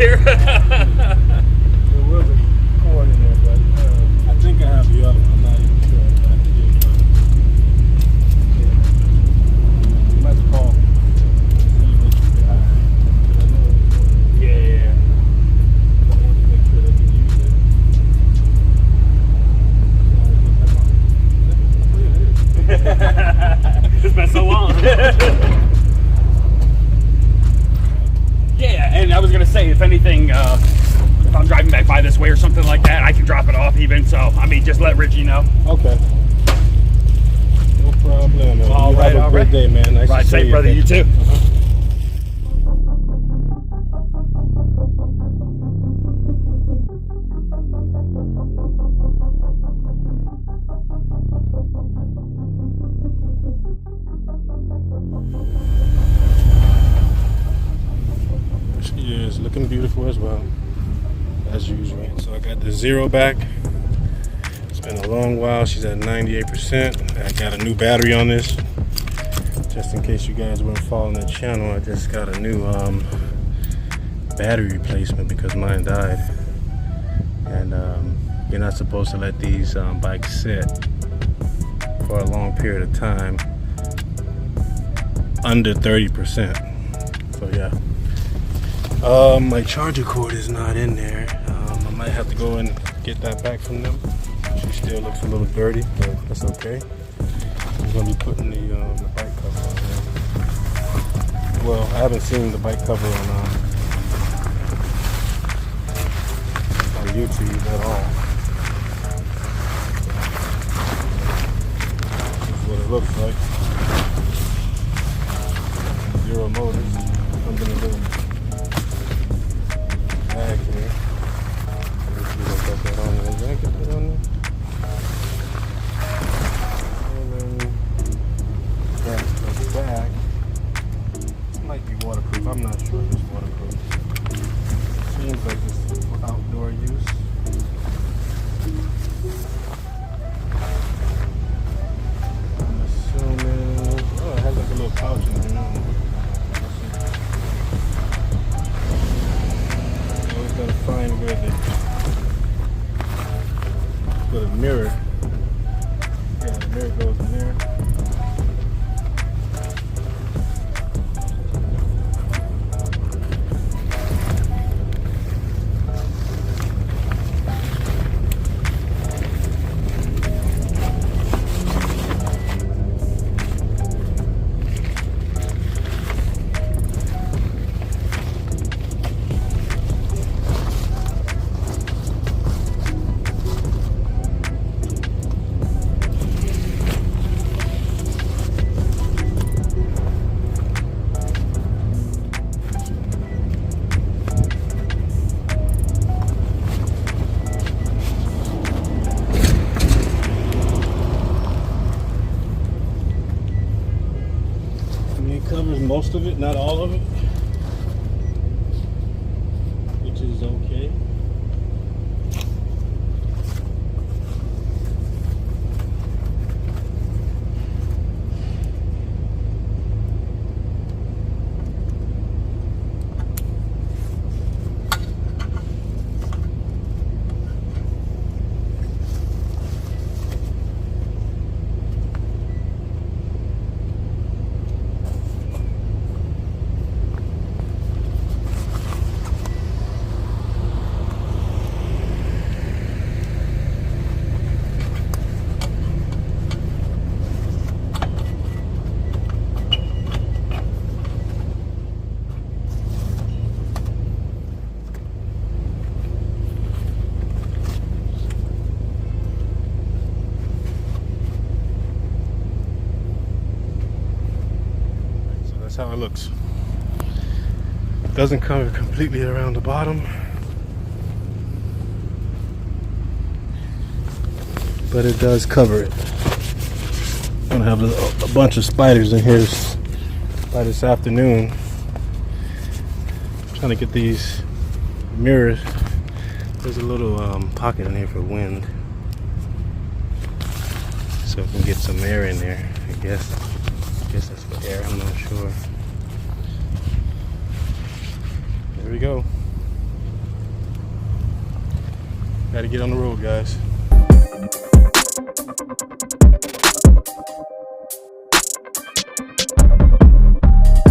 here. There was a cord in there, but I think I have the other one. I'm not even sure. But I think it's you might have to call. Yeah. I want to make sure that you use it. It's been so long. Yeah, and I was gonna say, if anything, if I'm driving back by this way or something like that, I can drop it off even. So, I mean, just let Richie know. Okay. No problem. All right, have a good day, man. Nice Ride to see safe, you. brother. You too. She is looking beautiful as well, as usual. So I got the zero back. It's been a long while. She's at 98%. I got a new battery on this. Just in case you guys weren't following the channel, I just got a new battery replacement because mine died. And you're not supposed to let these bikes sit for a long period of time under 30%. So yeah. My charger cord is not in there. I might have to go and get that back from them. She still looks a little dirty, but that's okay. I'm gonna be putting the bike cover on there. Well, I haven't seen the bike cover on YouTube at all. This is what it looks like. Zero Motors. Comes in a little bag here. Let's see if I got that on there. Did I get that on there? And then that's the back. This might be waterproof. I'm not sure if it's waterproof. Seems like it's for outdoor use. I'm assuming. Oh, it has like a little pouch in there. Gotta find where the mirror. Yeah, the mirror goes in there. Covers most of it, not all of it, which is okay. That's how it looks. Doesn't cover completely around the bottom, but it does cover it. I'm gonna have a bunch of spiders in here by this afternoon. I'm trying to get these mirrors. There's a little pocket in here for wind, so I can get some air in there. I guess that's for air. I'm not sure. There we go. Got to get on the road, guys.